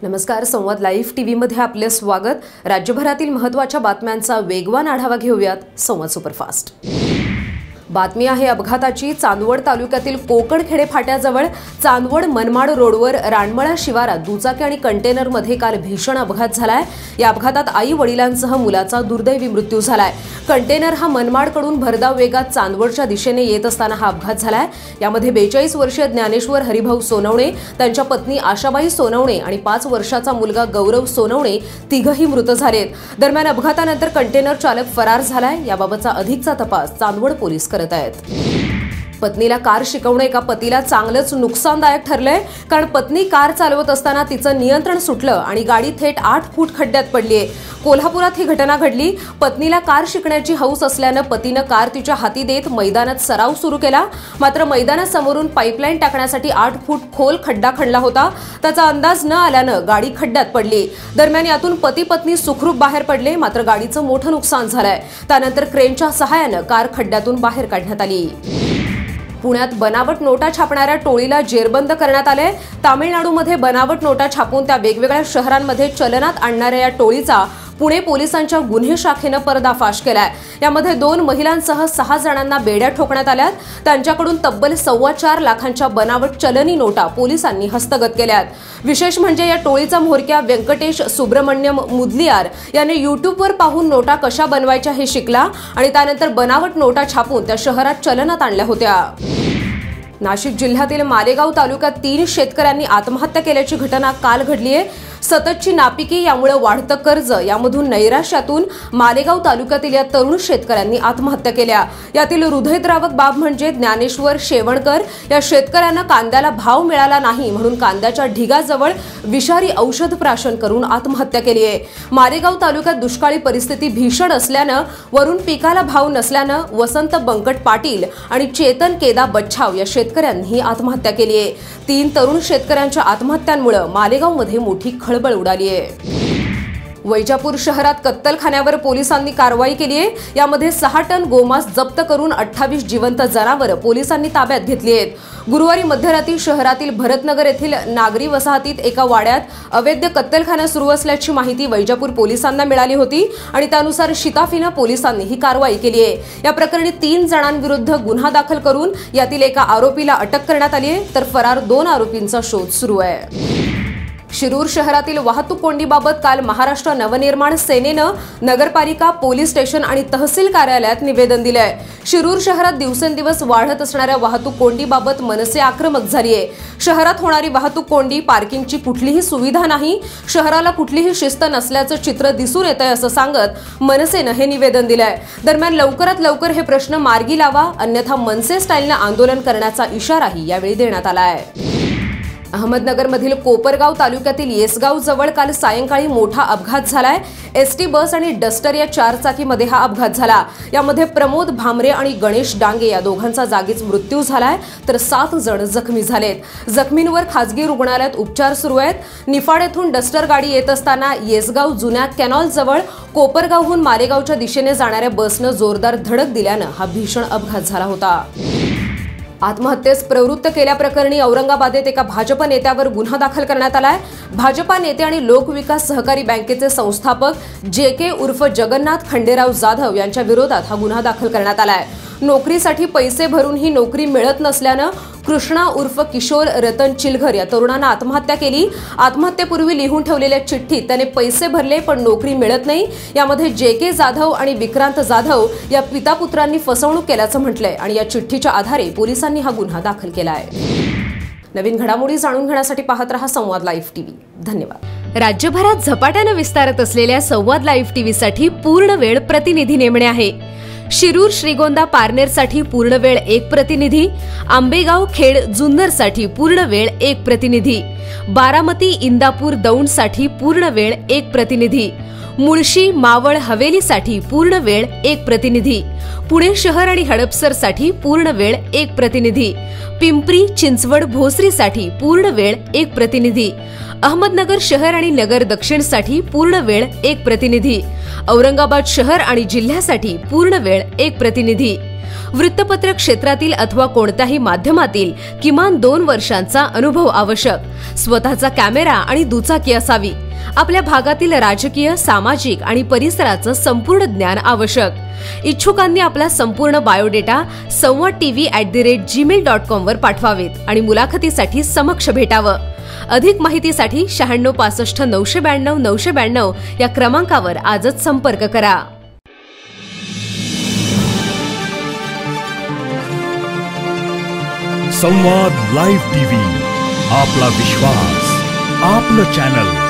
नमस्कार, संवाद live TV मध्ये आपले स्वागत। राज्यभरातील महत्त्वाच्या बातम्यांचा वेगवान आढावा घेऊयात संवाद सुपरफास्ट। बातमी आहे अपघाताची। चांदवड तालुक्यातील कोकणखेडे फाट्याजवळ चांदवड मनमाड रोडवर रानमळा शिवारात दुचाकी आणि कंटेनरमध्ये काल भीषण अपघात झालाय। या अपघातात आई वडिलांसह मुलाचा दुर्दैवी मृत्यू झालाय। कंटेनर हा मनमाडकडून भरधाव वेगात चांदवडच्या दिशेने येत असताना हा अपघात झालाय। यामध्ये 42 वर्षीय ज्ञानेश्वर हरिभाऊ सोनवणे, त्यांच्या पत्नी आशाबाई सोनवणे आणि 5 वर्षाचा मुलगा गौरव सोनवणे तिघही मृत झालेत। दरम्यान अपघातानंतर कंटेनर चालक फरार झालाय। याबाबतचा अधिकचा तपास चांदवड पोलीस करत आहेत। पत्नीला कार शिकवणे एका पतीला चांगलंच नुकसानदायक ठरलंय, कारण पत्नी कार चालवत असताना तिचं नियंत्रण सुटलं आणि गाडी थेट 8 फूट खड्ड्यात पडलीये। कोल्हापुरात ही घटना घडली। पत्नीला कार शिकण्याची हौस असल्यानं पतीनं कार तिच्या हाती देत मैदानात सराव सुरू केला। मात्र मैदानासमोरून पाईपलाईन टाकण्यासाठी 8 फूट खोल खड्डा खणला होता। त्याचा अंदाज न आल्यानं गाडी खड्ड्यात पडली। दरम्यान यातून पती पत्नी सुखरूप बाहेर पडले, मात्र गाडीचं मोठं नुकसान झालंय। त्यानंतर क्रेनच्या सहाय्यानं कार खड्ड्यातून बाहेर काढण्यात आली। पुण्यात बनावट नोटा छापणाऱ्या टोळीला जेरबंद करण्यात आले। तामिळनाडूमध्ये बनावट नोटा छापून त्या वेगवेगळ्या शहरांमध्ये चलनात आणणाऱ्या या टोळीचा पुणे पोलिसांच्या गुन्हे शाखेनं पर्दाफाश केलाय। यामध्ये 2 महिलांसह 6 जणांना बेड्या ठोकण्यात आल्यात। त्यांच्याकडून तब्बल 4.25 लाखांच्या बनावट चलनी नोटा पोलिसांनी हस्तगत केल्यात। विशेष म्हणजे या टोळीचा म्होरक्या व्यंकटेश सुब्रमण्यम मुदलियार याने यूट्यूबवर पाहून नोटा कशा बनवायच्या हे शिकला आणि त्यानंतर बनावट नोटा छापून त्या शहरात चलनात आणल्या होत्या। नाशिक जिल्ह्यातील मालेगाव तालुक्यात 3 शेतकऱ्यांनी आत्महत्या केल्याची घटना काल घडली आहे। सततची नापिकी, यामुळे वाढतं कर्ज, यामधून नैराश्यातून मालेगाव तालुक्यातील या तरुण शेतकऱ्यांनी आत्महत्या केल्या। यातील हृदयद्रावक बाब म्हणजे ज्ञानेश्वर शेवणकर या शेतकऱ्यांना कांद्याला भाव मिळाला नाही म्हणून कांद्याच्या ढिगाजवळ विषारी औषध प्राशन करून आत्महत्या केली आहे। मालेगाव तालुक्यात दुष्काळी परिस्थिती भीषण असल्यानं वरून पिकाला भाव नसल्यानं वसंत बंकट पाटील आणि चेतन केदा बच्छाव या शेतकऱ्यांनी आत्महत्या केली आहे। 3 तरुण शेतकऱ्यांच्या आत्महत्यांमुळे मालेगावमध्ये मोठी खळबळ उडाली आहे। वैजापूर शहरात कत्तलखान्यावर पोलिसांनी कारवाई केली आहे। यामध्ये 6 टन गोमांस जप्त करून 28 जिवंत जनावर पोलिसांनी ताब्यात घेतली आहेत। गुरुवारी मध्यरात्री शहरातील भरतनगर येथील नागरी वसाहतीत एका वाड्यात अवैध कत्तलखाना सुरू असल्याची माहिती वैजापूर पोलिसांना मिळाली होती आणि त्यानुसार शिताफीनं पोलिसांनी ही कारवाई केली आहे। या प्रकरणी 3 जणांविरुद्ध गुन्हा दाखल करून यातील एका आरोपीला अटक करण्यात आली आहे, तर फरार 2 आरोपींचा शोध सुरू आहे। शिरूर शहरातील वाहतूक कोंडीबाबत काल महाराष्ट्र नवनिर्माण सेनेनं नगरपालिका, पोलीस स्टेशन आणि तहसील कार्यालयात निवेदन दिलंय। शिरूर शहरात दिवसेंदिवस वाढत असणाऱ्या वाहतूक कोंडीबाबत मनसे आक्रमक झाली आहे। शहरात होणारी वाहतूक कोंडी, पार्किंगची कुठलीही सुविधा नाही, शहराला कुठलीही शिस्त नसल्याचं चित्र दिसून येतंय असं सांगत मनसेनं हे निवेदन दिलंय। दरम्यान लवकरात लवकर हे प्रश्न मार्गी लावा, अन्यथा मनसे स्टाईलनं आंदोलन करण्याचा इशाराही यावेळी देण्यात आला आहे। अहमदनगरमधील कोपरगाव तालुक्यातील येसगाव जवळ काल सायंकाळी मोठा अपघात झालाय। एसटी बस आणि डस्टर या 4 चाकीमध्ये हा अपघात झाला। यामध्ये प्रमोद भामरे आणि गणेश डांगे या दोघांचा जागीच मृत्यू झालाय, तर 7 जण जखमी झालेत। जखमींवर खासगी रुग्णालयात उपचार सुरू आहेत। निफाड येथून डस्टर गाडी येत असताना येसगाव जुन्या कॅनॉल जवळ कोपरगावहून मालेगावच्या दिशेने जाणाऱ्या बसनं जोरदार धडक दिल्यानं हा भीषण अपघात झाला होता। आत्महत्येस प्रवृत्त केल्याप्रकरणी औरंगाबादेत एका भाजप नेत्यावर गुन्हा दाखल करण्यात आलाय। भाजपा नेते आणि लोकविकास सहकारी बँकेचे संस्थापक JK उर्फ जगन्नाथ खंडेराव जाधव यांच्या विरोधात हा गुन्हा दाखल करण्यात आलाय। नोकरीसाठी पैसे भरून ही नोकरी मिळत नसल्यानं कृष्णा उर्फ किशोर रतन चिलघर या तरुणानं आत्महत्या केली। आत्महत्येपूर्वी लिहून ठेवलेल्या चिठ्ठीत त्याने पैसे भरले पण नोकरी मिळत नाही। यामध्ये JK जाधव आणि विक्रांत जाधव या पितापुत्रांनी फसवणूक केल्याचं म्हटलंय आणि या चिठ्ठीच्या आधारे पोलिसांनी हा गुन्हा दाखल केला आहे। नवीन घडामोडी जाणून घेण्यासाठी पाहत रहा संवाद लाईव्ह टीव्ही। धन्यवाद। राज्यभरात झपाट्याने विस्तारत असलेल्या संवाद लाईव्ह टीव्हीसाठी पूर्ण वेळ प्रतिनिधी नेमणे आहे। शिरूर श्रीगोंदा पारनेरसाठी पूर्ण वेळ 1 प्रतिनिधी, आंबेगाव खेड जुन्नरसाठी पूर्ण वेळ 1 प्रतिनिधी, बारामती इंदापूर दौंडसाठी पूर्ण वेळ 1 प्रतिनिधी, मुळशी मावळ हवेलीसाठी पूर्ण वेळ 1 प्रतिनिधी, पुणे शहर आणि हडपसरसाठी पूर्ण वेळ 1 प्रतिनिधी, पिंपरी चिंचवड भोसरीसाठी पूर्ण वेळ 1 प्रतिनिधी, अहमदनगर शहर आणि नगर दक्षिणसाठी पूर्ण वेळ 1 प्रतिनिधी, औरंगाबाद शहर आणि जिल्ह्यासाठी पूर्ण वेळ 1 प्रतिनिधी, वृत्तपत्र क्षेत्रातील अथवा कोणत्याही माध्यमातील किमान 2 वर्षांचा अनुभव आवश्यक. स्वतःचा कॅमेरा आणि दुचाकी असावी. आपल्या भागातील राजकीय, सामाजिक आणि परिसराचं संपूर्ण ज्ञान आवश्यक. इच्छुकांनी आपला संपूर्ण बायोडेटा sanwadtv@gmail.com वर पाठवावेत आणि मुलाखतीसाठी समक्ष भेटावं. अधिक माहितीसाठी 96 65 992 992 या क्रमांकावर आजच संपर्क करा. संवाद लाईव्ह टीव्ही, आपला विश्वास, आपलं चॅनल.